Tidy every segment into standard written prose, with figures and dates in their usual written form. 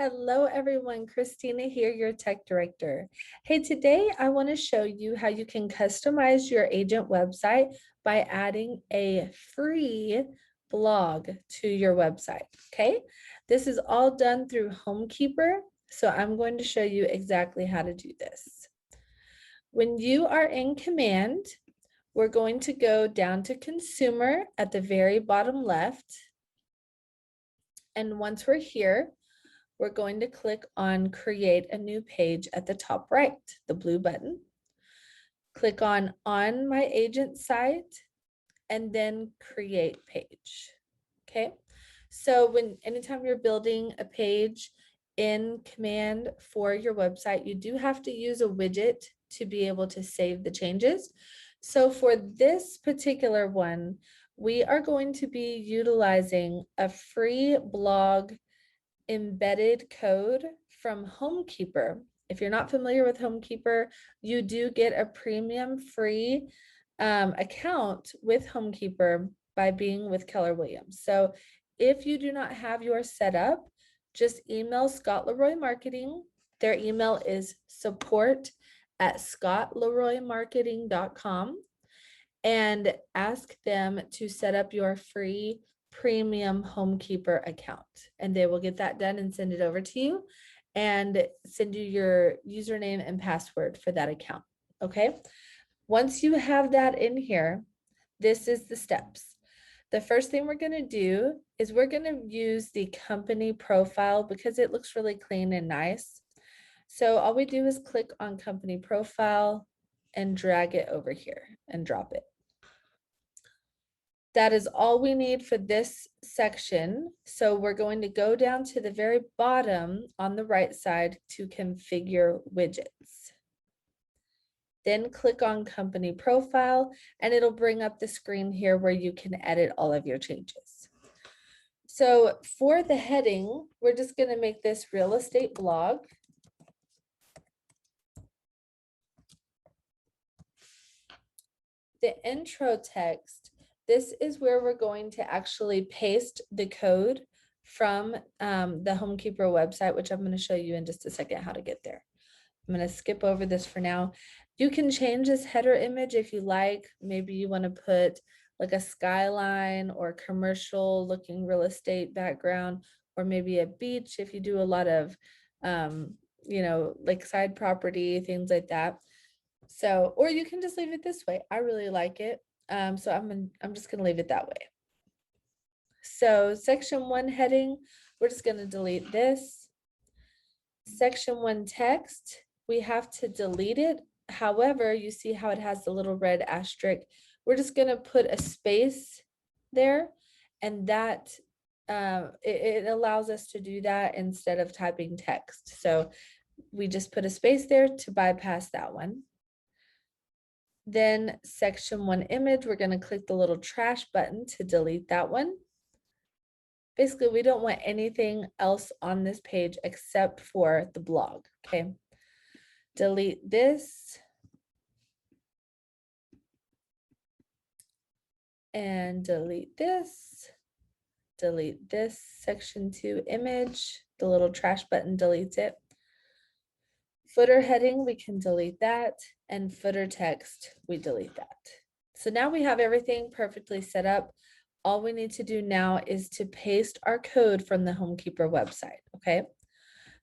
Hello everyone, Christina here, your tech director. Hey, today I want to show you how you can customize your agent website by adding a free blog to your website, okay? This is all done through Homekeeper, so I'm going to show you exactly how to do this. When you are in Command, we're going to go down to Consumer at the very bottom left. And once we're here, we're going to click on Create a New Page at the top right, the blue button. Click on My Agent Site, and then Create Page. Okay, so anytime you're building a page in Command for your website, you do have to use a widget to be able to save the changes. So for this particular one, we are going to be utilizing a free blog embedded code from Homekeeper. If you're not familiar with Homekeeper, you do get a premium free account with Homekeeper by being with Keller Williams. So if you do not have yours set up, just email Scott Leroy Marketing. Their email is support@scottleroymarketing.com and ask them to set up your free premium Homekeeper account, and they will get that done and send it over to you and send you your username and password for that account. Okay, once you have that in here, this is the steps. The first thing we're going to do is we're going to use the company profile because it looks really clean and nice. So all we do is click on company profile and drag it over here and drop it. That is all we need for this section. So we're going to go down to the very bottom on the right side to configure widgets. Then click on company profile and it'll bring up the screen here where you can edit all of your changes. So for the heading, we're just going to make this real estate blog. The intro text, this is where we're going to actually paste the code from the Homekeeper website, which I'm going to show you in just a second how to get there. I'm going to skip over this for now. You can change this header image if you like. Maybe you want to put like a skyline or commercial looking real estate background, or maybe a beach if you do a lot of, lakeside property, things like that. So, or you can just leave it this way. I really like it. So I'm just gonna leave it that way. So section 1 heading, we're just gonna delete this. Section 1 text, we have to delete it. However, you see how it has the little red asterisk. We're just gonna put a space there, and that it allows us to do that instead of typing text. So we just put a space there to bypass that one. Then section 1 image, we're going to click the little trash button to delete that one. Basically, we don't want anything else on this page except for the blog, okay? Delete this. And delete this. Delete this section 2 image. The little trash button deletes it. Footer heading, we can delete that, and footer text, we delete that. So now we have everything perfectly set up. All we need to do now is to paste our code from the Homekeeper website, okay?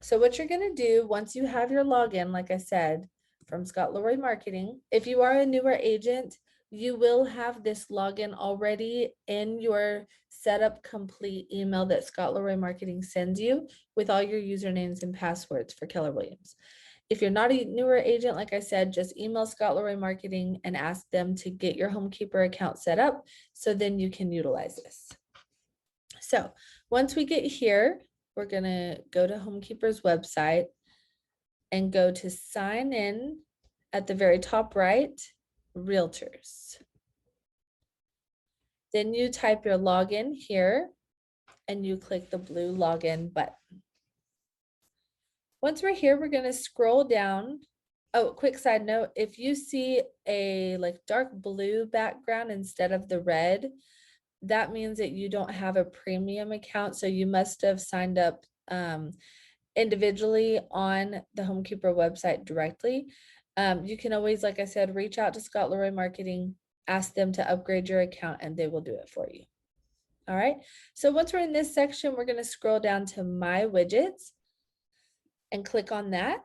So what you're gonna do once you have your login, like I said, from Scott Leroy Marketing, if you are a newer agent, you will have this login already in your setup complete email that Scott Leroy Marketing sends you with all your usernames and passwords for Keller Williams. If you're not a newer agent, like I said, just email Scott Leroy Marketing and ask them to get your Homekeeper account set up so then you can utilize this. So once we get here, we're gonna go to Homekeeper's website and go to sign in at the very top right, realtors. Then you type your login here and you click the blue login button. Once we're here, we're going to scroll down. Oh, quick side note, if you see a like dark blue background instead of the red, that means that you don't have a premium account. So you must have signed up individually on the Homekeeper website directly, you can always, like I said, reach out to Scott Leroy Marketing, ask them to upgrade your account, and they will do it for you. All right, so once we're in this section, we're going to scroll down to My Widgets and click on that.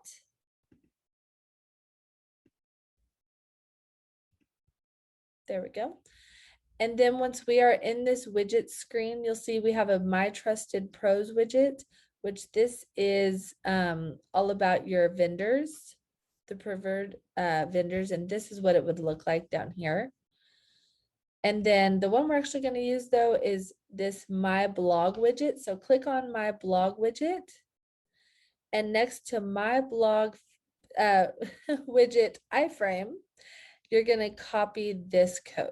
There we go. And then once we are in this widget screen, you'll see we have a My Trusted Pros widget, which this is all about your vendors, the preferred vendors, and this is what it would look like down here. And then the one we're actually going to use though is this My Blog widget. So click on My Blog widget, and next to My Blog widget iframe, you're going to copy this code.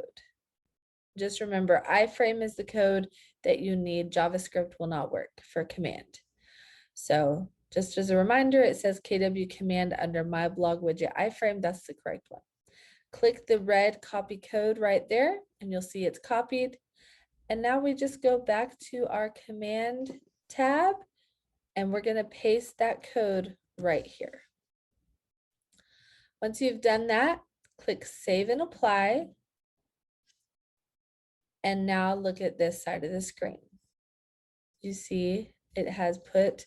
Just remember, iframe is the code that you need. JavaScript will not work for command. So just as a reminder, it says KW command under My Blog widget iframe. That's the correct one. Click the red copy code right there, and you'll see it's copied. And now we just go back to our command tab, and we're going to paste that code right here. Once you've done that, click Save and Apply. And now look at this side of the screen. You see it has put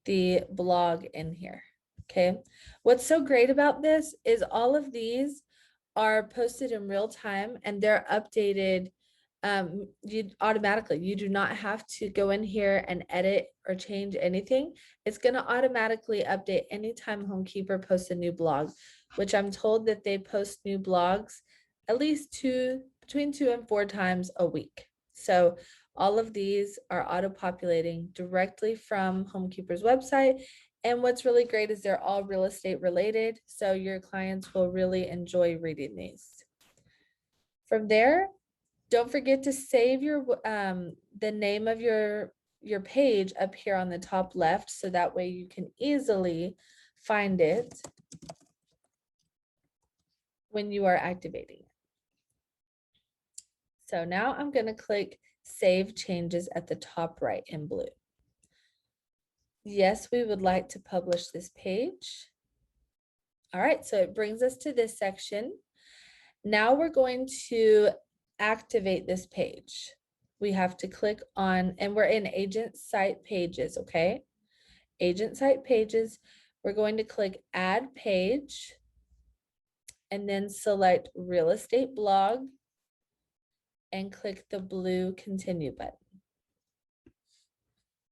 the blog in here. Okay. What's so great about this is all of these are posted in real time and they're updated automatically. You do not have to go in here and edit or change anything. It's going to automatically update anytime Homekeeper posts a new blog, which I'm told that they post new blogs at least between 2 and 4 times a week. So all of these are auto-populating directly from Homekeeper's website. And what's really great is they're all real estate related. So your clients will really enjoy reading these. From there, don't forget to save your the name of your page up here on the top left, so that way you can easily find it when you are activating it. So now I'm going to click Save Changes at the top right in blue. Yes, we would like to publish this page. All right, so it brings us to this section. Now we're going to activate this page. We have to click on, and we're in Agent Site Pages, okay? Agent Site Pages, we're going to click Add Page, and then select Real Estate Blog, and click the blue Continue button.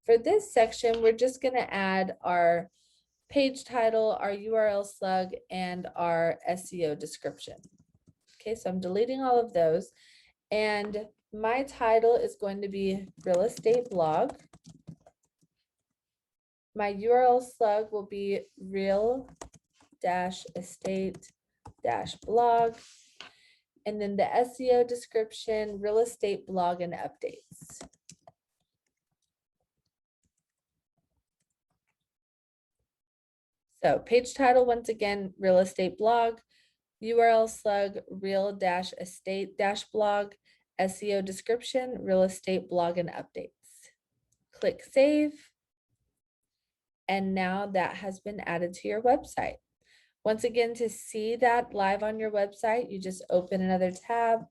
For this section, we're just going to add our page title, our URL slug, and our SEO description. Okay, so I'm deleting all of those. And my title is going to be Real Estate Blog. My URL slug will be real-estate-blog. And then the SEO description, real estate blog and updates. So page title, once again, real estate blog, URL slug, real-estate-blog, SEO description, real estate blog and updates. Click save. And now that has been added to your website. Once again, to see that live on your website, you just open another tab,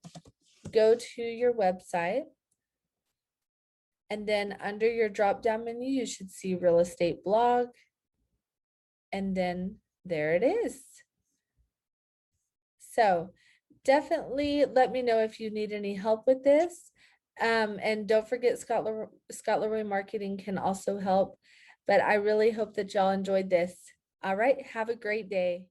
go to your website, and then under your drop-down menu, you should see real estate blog. And then there it is. So definitely let me know if you need any help with this. And don't forget, Scott Leroy Marketing can also help. But I really hope that y'all enjoyed this. All right, have a great day.